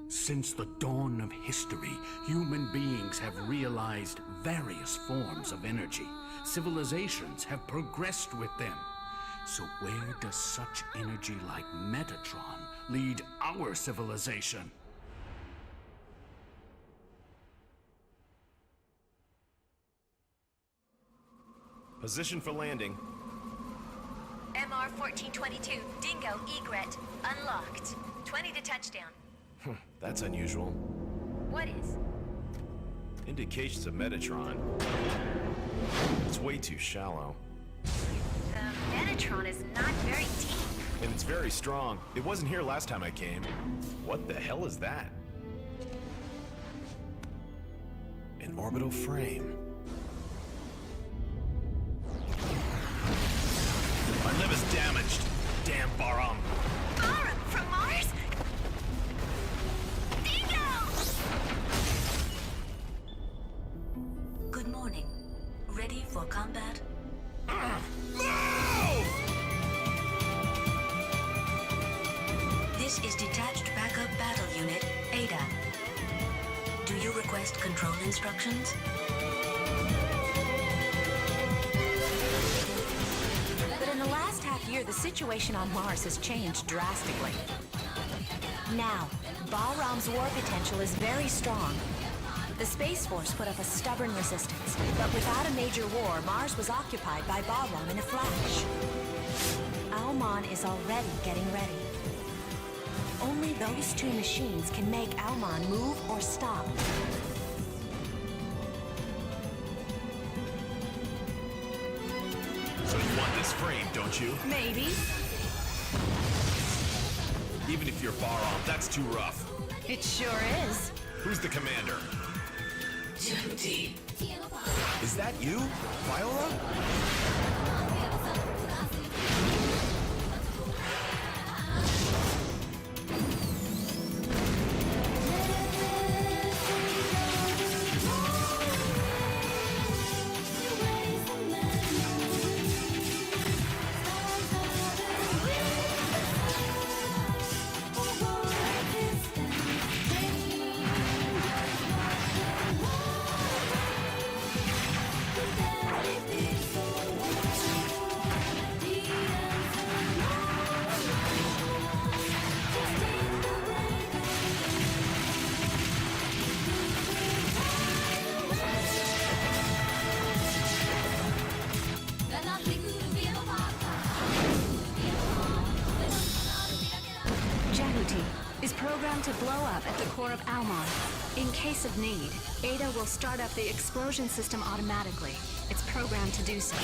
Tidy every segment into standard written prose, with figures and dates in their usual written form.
Since the dawn of history, human beings have realized various forms of energy. Civilizations have progressed with them. So where does such energy like Metatron lead our civilization? Position for landing. MR 1422, Dingo, egret, unlocked. 20 to touchdown. That's unusual. What is? Indications of Metatron. It's way too shallow. The Metatron is not very deep. And it's very strong. It wasn't here last time I came. What the hell is that? An orbital frame. My lib is damaged. Damn Baram. Baram from Mars? Dingo! Good morning. Ready for combat? No! This is Detached Backup Battle Unit, Ada. Do you request control instructions? But in the last half year, the situation on Mars has changed drastically. Now, Balram's war potential is very strong. The Space Force put up a stubborn resistance, but without a major war, Mars was occupied by Balram in a flash. Almon is already getting ready. Only those two machines can make Almon move or stop. So you want this frame, don't you? Maybe. Even if you're Baram, that's too rough. It sure is. Who's the commander? Jehuty. Is that you, Viola? Jehuty is programmed to blow up at the core of Almon. In case of need, Ada will start up the explosion system automatically. It's programmed to do so.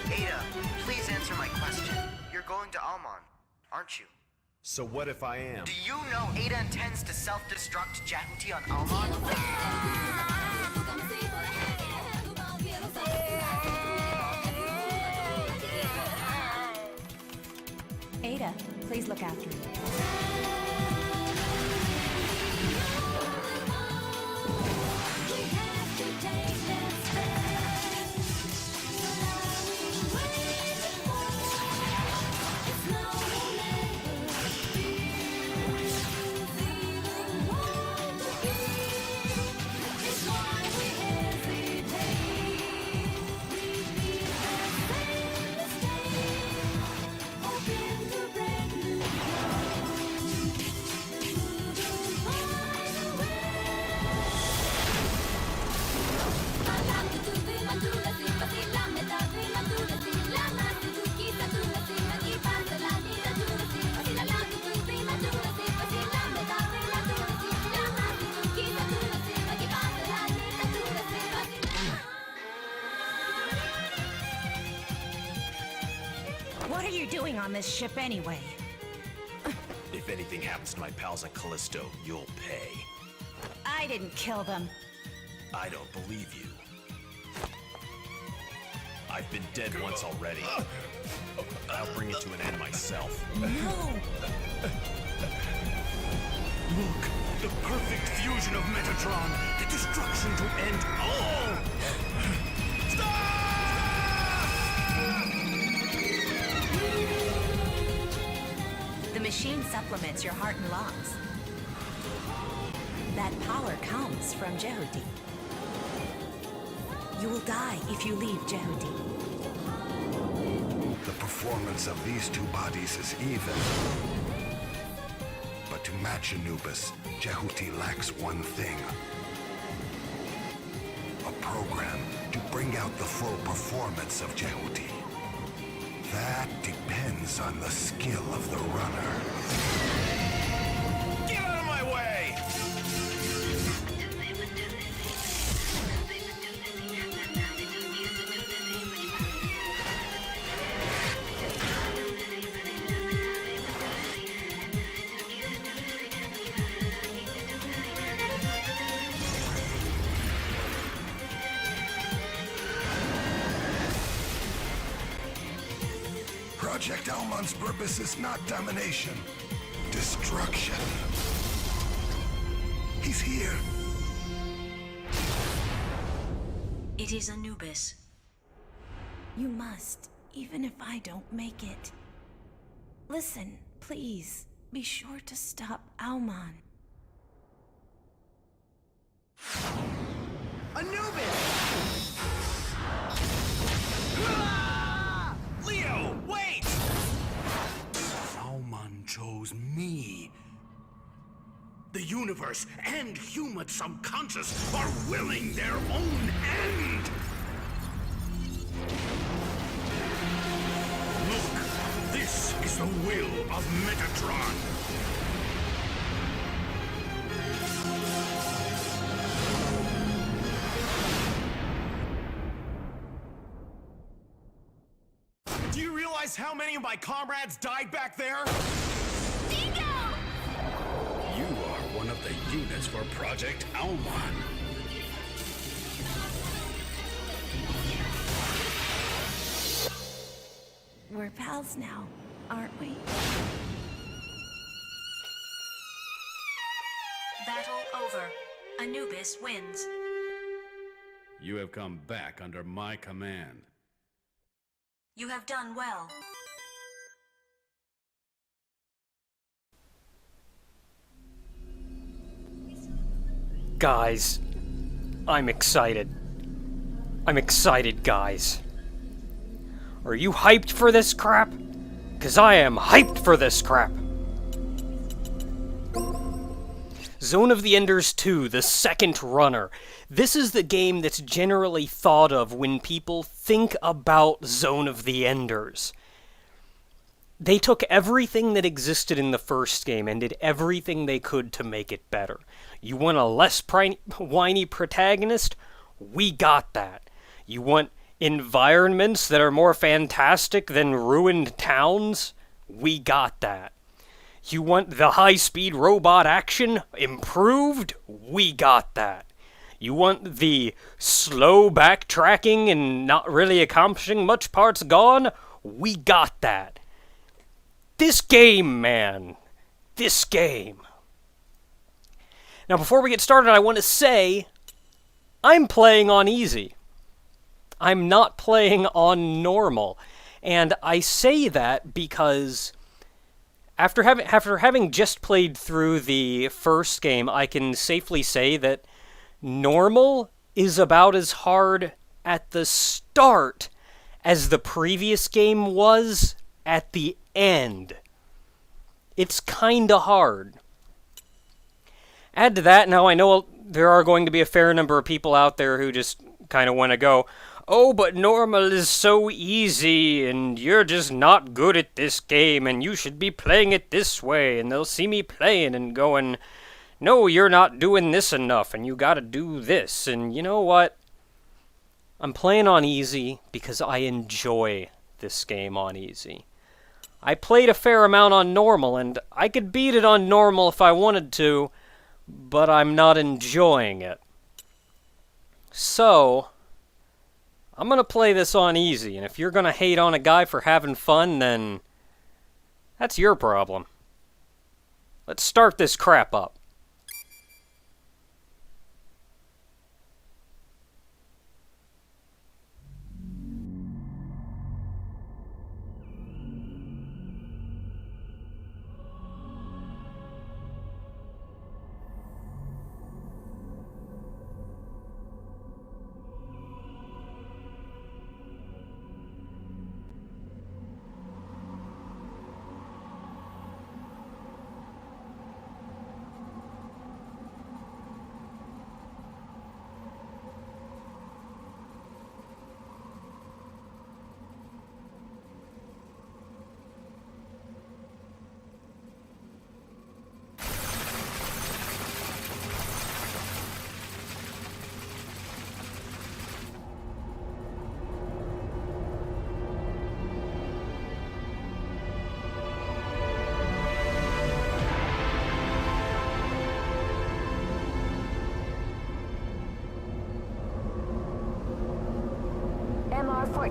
Ada, please answer my question. You're going to Almon, aren't you? So what if I am? Do you know Ada intends to self-destruct Jehuty on Almon? Ada, please look after me. What are you doing on this ship anyway? If anything happens to my pals on Callisto, you'll pay. I didn't kill them. I don't believe you. I've been dead once already. I'll bring it to an end myself. No! Look, the perfect fusion of Metatron, the destruction to end all! The machine supplements your heart and lungs. That power comes from Jehuty. You will die if you leave Jehuty. The performance of these two bodies is even. But to match Anubis, Jehuty lacks one thing. A program to bring out the full performance of Jehuty. That depends on the skill of the runner. Get out of my way! Project Almon's purpose is not domination, destruction. He's here. It is Anubis. You must, even if I don't make it. Listen, please, be sure to stop Almon. Anubis! Leo, wait! Alman chose me. The universe and human subconscious are willing their own end. Look, this is the will of Metatron. Do you realize how many of my comrades died back there? Dingo! You are one of the units for Project Alman. We're pals now, aren't we? Battle over. Anubis wins. You have come back under my command. You have done well. Guys, I'm excited. I'm excited, guys. Are you hyped for this crap? 'Cause I am hyped for this crap. Zone of the Enders 2, the second runner. This is the game that's generally thought of when people think about Zone of the Enders. They took everything that existed in the first game and did everything they could to make it better. You want a less whiny protagonist? We got that. You want environments that are more fantastic than ruined towns? We got that. You want the high-speed robot action improved? We got that. You want the slow backtracking and not really accomplishing much parts gone? We got that. This game, man. This game. Now, before we get started, I want to say I'm playing on easy. I'm not playing on normal. And I say that because after having just played through the first game, I can safely say that normal is about as hard at the start as the previous game was at the end. It's kinda hard. Add to that, now I know there are going to be a fair number of people out there who just kind of want to go, oh, but normal is so easy, and you're just not good at this game, and you should be playing it this way, and they'll see me playing and going, no, you're not doing this enough, and you gotta do this, and you know what? I'm playing on easy because I enjoy this game on easy. I played a fair amount on normal, and I could beat it on normal if I wanted to, but I'm not enjoying it. So I'm going to play this on easy, and if you're going to hate on a guy for having fun, then that's your problem. Let's start this crap up.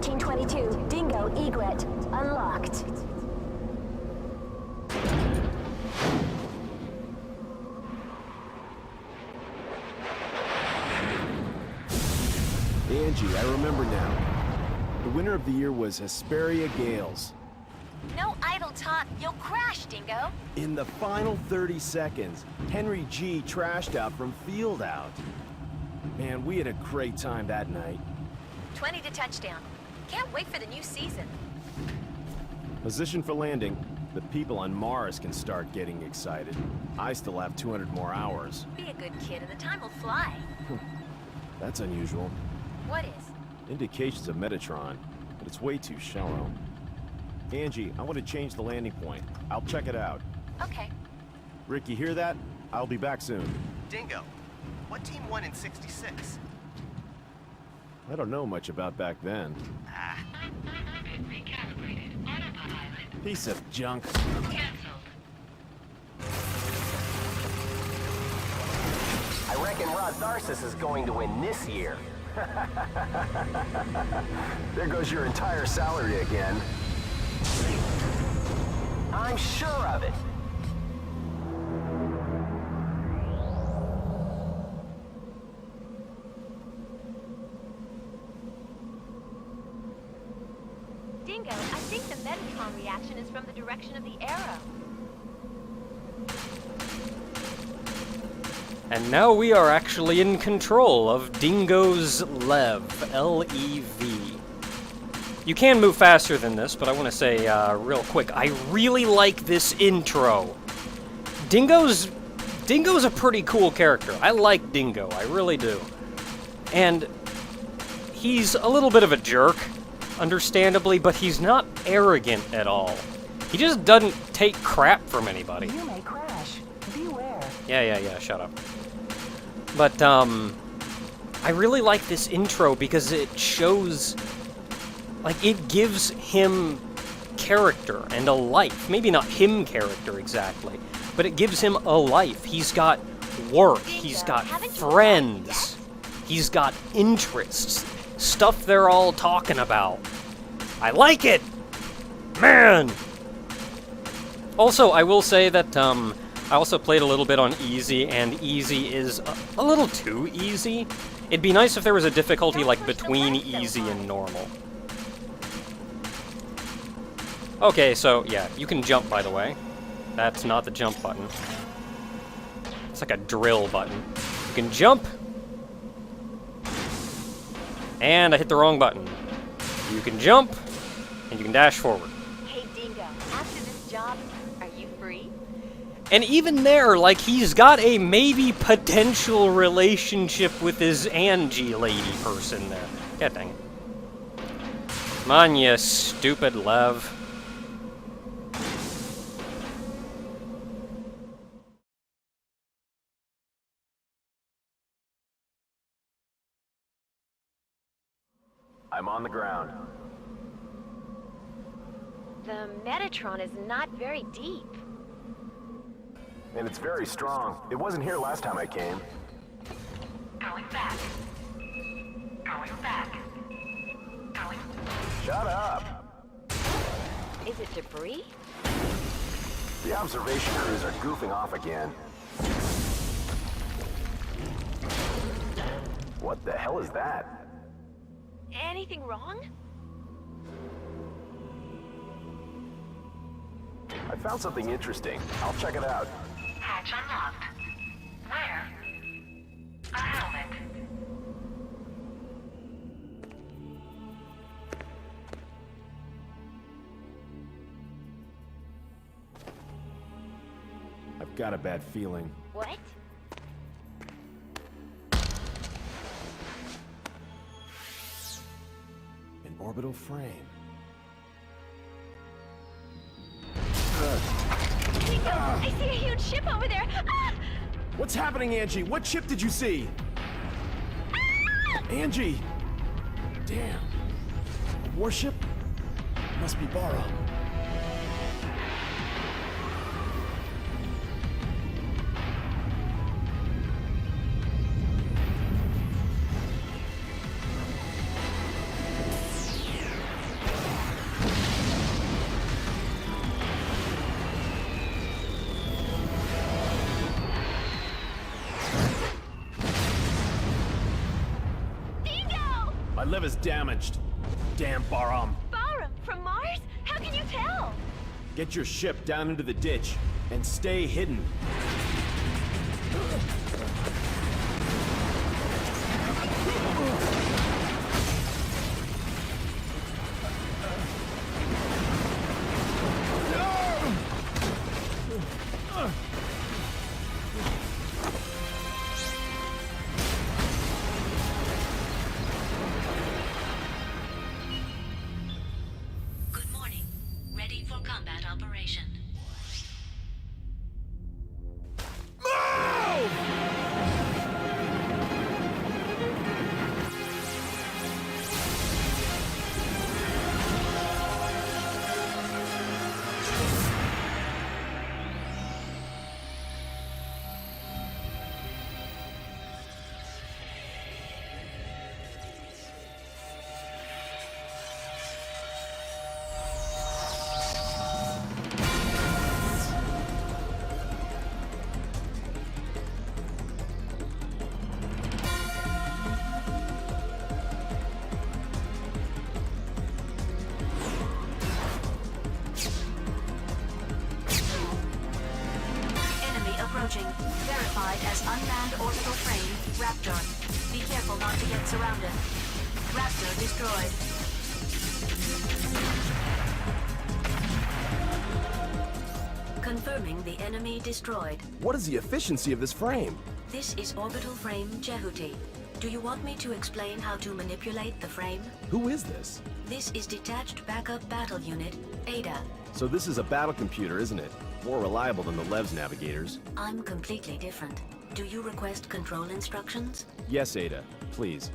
1422, Dingo, egret, unlocked. Angie, I remember now. The winner of the year was Hesperia Gales. No idle talk. You'll crash, Dingo. In the final 30 seconds, Henry G trashed out from field out. Man, we had a great time that night. 20 to touchdown. Can't wait for the new season. Position for landing. The people on Mars can start getting excited. I still have 200 more hours. Be a good kid and the time will fly. That's unusual. What is? Indications of Metatron, but it's way too shallow. Angie, I want to change the landing point. I'll check it out. Okay. Rick, you hear that? I'll be back soon. Dingo, what team won in '66? I don't know much about back then. Piece of junk. I reckon Rod Tharsis is going to win this year. There goes your entire salary again. I'm sure of it. Dingo, I think the Metatron reaction is from the direction of the arrow. And now we are actually in control of Dingo's Lev, L-E-V. You can move faster than this, but I want to say real quick, I really like this intro. Dingo's a pretty cool character. I like Dingo, I really do. And he's a little bit of a jerk, understandably, but he's not arrogant at all. He just doesn't take crap from anybody. You may crash. Beware. Yeah, shut up. But, I really like this intro because it shows, like, it gives him character and a life. Maybe not him character exactly, but it gives him a life. He's got work, he's got friends, he's got interests, stuff they're all talking about. I like it! Man! Also, I will say that, I also played a little bit on easy, and easy is a little too easy. It'd be nice if there was a difficulty, like, between easy and normal. Okay, so, yeah, you can jump, by the way. That's not the jump button. It's like a drill button. You can jump. And I hit the wrong button. You can jump, and you can dash forward. Hey, Dingo, after this job, are you free? And even there, like, he's got a maybe potential relationship with his Angie lady person there. God dang it. Come on, you stupid Lev. I'm on the ground. The Metatron is not very deep. And it's very strong. It wasn't here last time I came. Going back. Going back. Going. Shut up! Is it debris? The observation crews are goofing off again. What the hell is that? Anything wrong? I found something interesting. I'll check it out. Hatch unlocked. Where? A helmet. I've got a bad feeling. What? An orbital frame. Dingo, I see a huge ship over there. Ah! What's happening, Angie? What ship did you see? Angie! Damn. A warship? Must be Bara. My liver's damaged. Damn Baram. Barum, from Mars? How can you tell? Get your ship down into the ditch and stay hidden. Good morning. Ready for combat operation. Approaching. Verified as unmanned orbital frame, Raptor. Be careful not to get surrounded. Raptor destroyed. Confirming the enemy destroyed. What is the efficiency of this frame? This is orbital frame Jehuty. Do you want me to explain how to manipulate the frame? Who is this? This is Detached Backup Battle Unit, Ada. So this is a battle computer, isn't it? More reliable than the Lev's navigators. I'm completely different. Do you request control instructions? Yes, Ada. Please.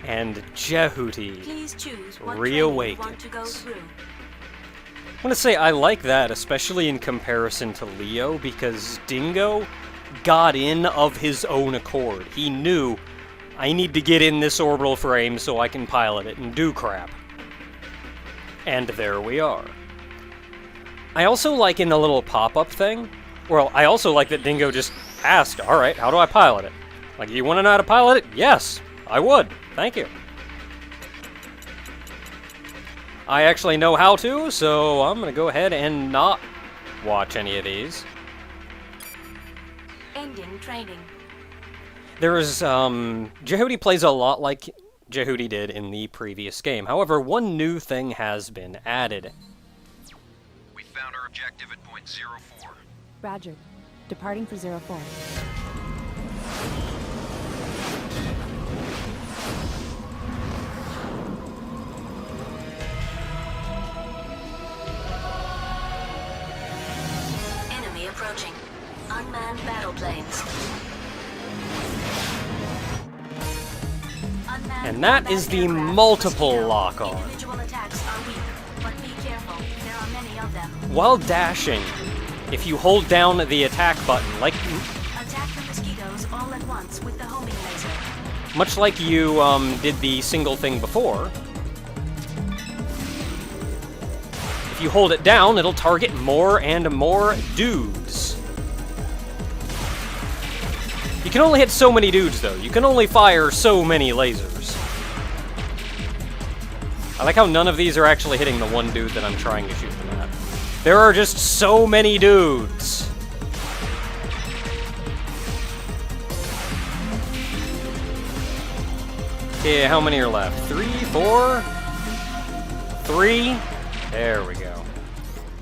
And Jehuty Please choose what reawakens. you want to go through. I want to say I like that, especially in comparison to Leo, because Dingo got in of his own accord. He knew, I need to get in this orbital frame so I can pilot it and do crap. And there we are. I also like in the little pop-up thing, well, I also like that Dingo just asked, alright, how do I pilot it? Like, you want to know how to pilot it? Yes, I would. Thank you. I actually know how to, so I'm going to go ahead and not watch any of these. Ending training. There is, Jehuty plays a lot like Jehuty did in the previous game. However, one new thing has been added. We found our objective at point 04. Roger. Departing for 04. Enemy approaching. Unmanned battle planes. And that is the multiple lock-on. Individual attacks are weak, but be careful. There are many of them. While dashing, if you hold down the attack button, like Attack the mosquitoes all at once with the homing laser. much like you did the single thing before, if you hold it down, it'll target more and more dudes. You can only hit so many dudes, though. You can only fire so many lasers. I like how none of these are actually hitting the one dude that I'm trying to shoot them at. There are just so many dudes. Okay, how many are left? 3, 4, 3. There we go.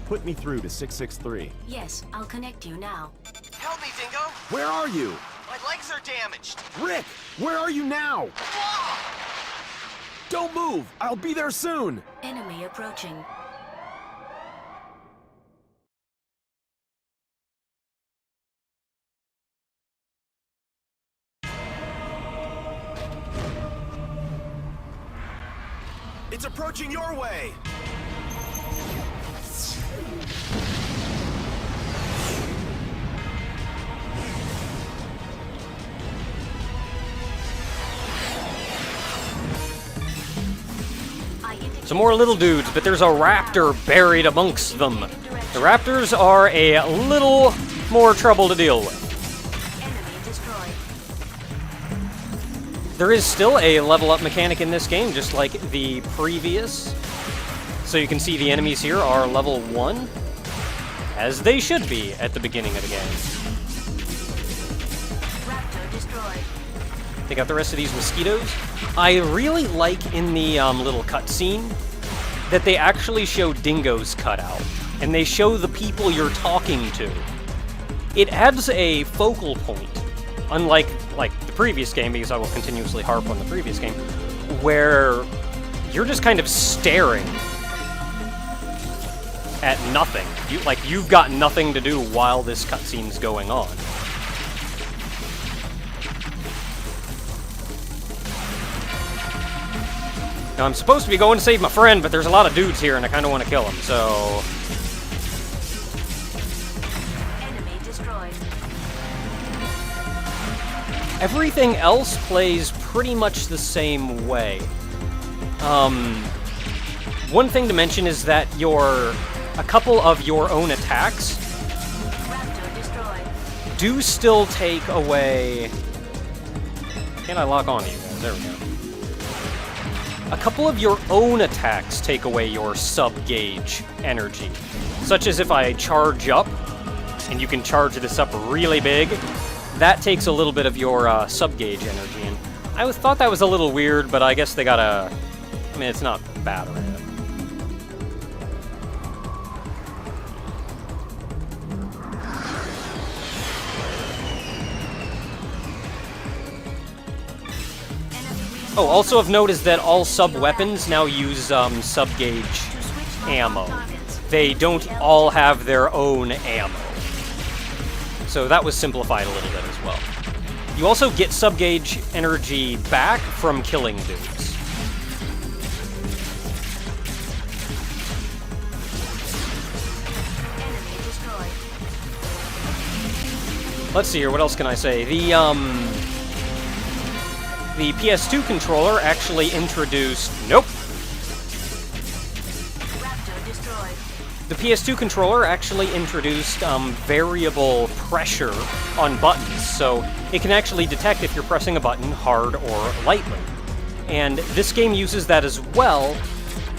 Put me through to 663. Yes, I'll connect you now. Help me, Dingo! Where are you? My legs are damaged! Rick, where are you now? Don't move! I'll be there soon! Enemy approaching. It's approaching your way! Some more little dudes, but there's a raptor buried amongst them. The raptors are a little more trouble to deal with. Enemy destroyed. There is still a level up mechanic in this game, just like the previous. So you can see the enemies here are level 1, as they should be at the beginning of the game. Raptor destroyed. Take out the rest of these mosquitoes. I really like in the little cutscene that they actually show Dingo's cut out, and they show the people you're talking to. It adds a focal point, unlike the previous game, because I will continuously harp on the previous game, where you're just kind of staring at nothing. You've got nothing to do while this cutscene's going on. Now, I'm supposed to be going to save my friend, but there's a lot of dudes here, and I kind of want to kill them, so... Enemy destroyed. Everything else plays pretty much the same way. One thing to mention is that a couple of your own attacks Raptor destroyed. do still take away... Can I lock on to you guys? There we go. A couple of your own attacks take away your sub-gauge energy. Such as if I charge up, and you can charge this up really big, that takes a little bit of your sub-gauge energy. And I thought that was a little weird, but I guess they gotta... I mean, it's not bad or anything. Oh, also of note is that all sub-weapons now use sub-gauge ammo. They don't all have their own ammo. So that was simplified a little bit as well. You also get sub-gauge energy back from killing dudes. Enemy destroyed. Let's see here, what else can I say? The PS2 controller actually introduced... Nope! Raptor destroyed. The PS2 controller actually introduced variable pressure on buttons, so it can actually detect if you're pressing a button hard or lightly. And this game uses that as well,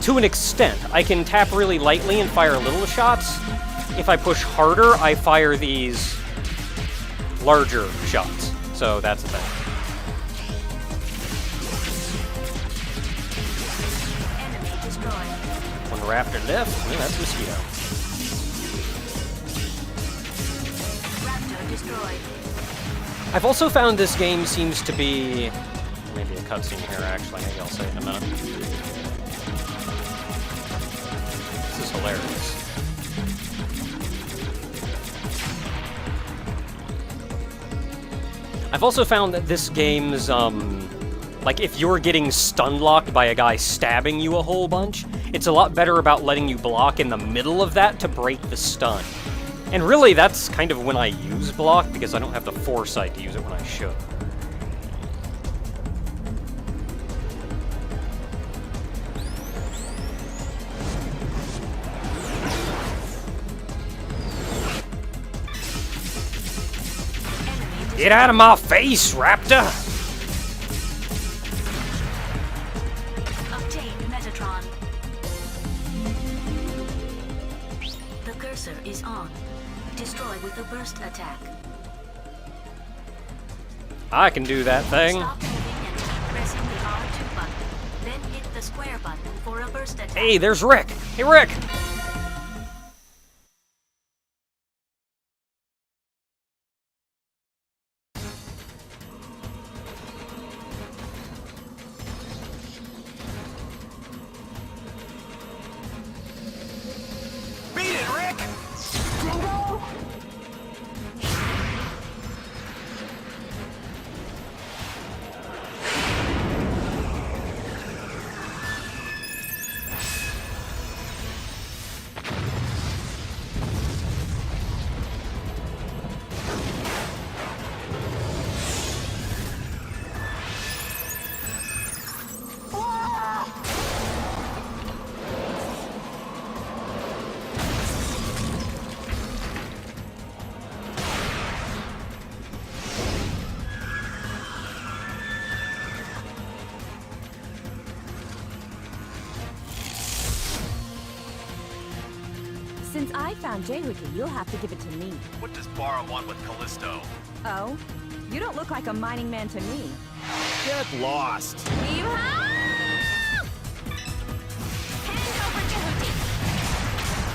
to an extent. I can tap really lightly and fire little shots. If I push harder, I fire these larger shots. So that's the thing. One raptor left. Well, that's mosquito. Raptor destroyed. I've also found this game seems to be... Maybe a cutscene here, actually. Maybe I'll say it in a minute. This is hilarious. I've also found that this game's, like, if you're getting stun-locked by a guy stabbing you a whole bunch, it's a lot better about letting you block in the middle of that to break the stun. And really, that's kind of when I use block, because I don't have the foresight to use it when I should. Get out of my face, Raptor! Obtained Metatron. The cursor is on. Destroy with a burst attack. I can do that thing. Stop moving and keep pressing the R2 button. Then hit the square button for a burst attack. Hey, there's Rick! Hey, Rick! Beat it, Rick! Dingo? Since I found Jehuty, you'll have to give it to me. What does Bara want with Callisto? Oh? You don't look like a mining man to me. Get lost.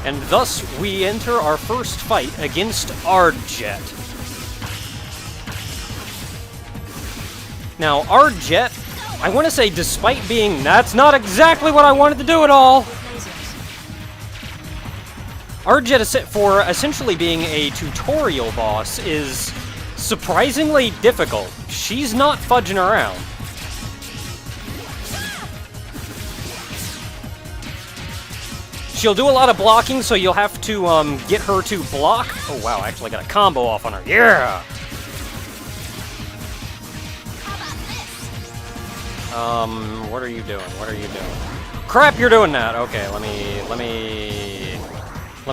And thus, we enter our first fight against Ardjet. Now, Ardjet, I want to say, despite being... That's not exactly what I wanted to do at all! Ardjet, for essentially being a tutorial boss, is surprisingly difficult. She's not fudging around. She'll do a lot of blocking, so you'll have to get her to block. Oh wow, I actually got a combo off on her. Yeah! What are you doing? What are you doing? Crap, you're doing that! Okay, let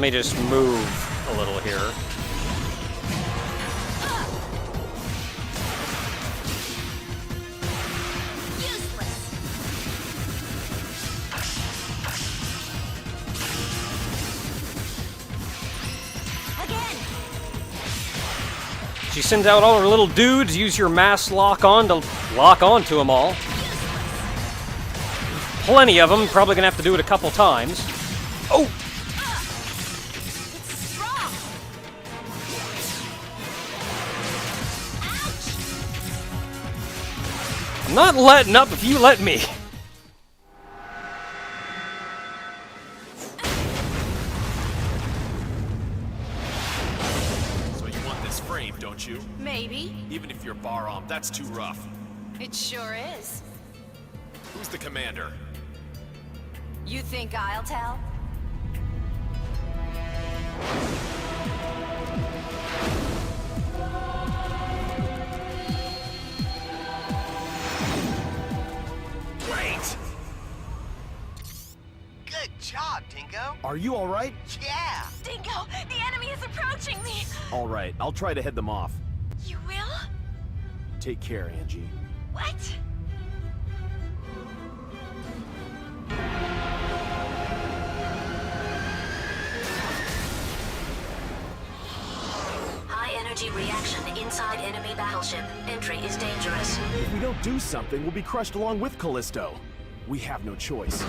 me just move a little here. She sends out all her little dudes, use your mass lock on to lock on to them all. Plenty of them, probably gonna have to do it a couple times. Oh! I'm not letting up if you let me. Don't you? Maybe. Even if you're Baram, that's too rough. It sure is. Who's the commander? You think I'll tell? Great! Good job, Dingo. Are you alright? Yeah! Dingo, the enemy is approaching me! Alright, I'll try to head them off. You will? Take care, Angie. What? High energy reaction inside enemy battleship. Entry is dangerous. If we don't do something, we'll be crushed along with Callisto. We have no choice.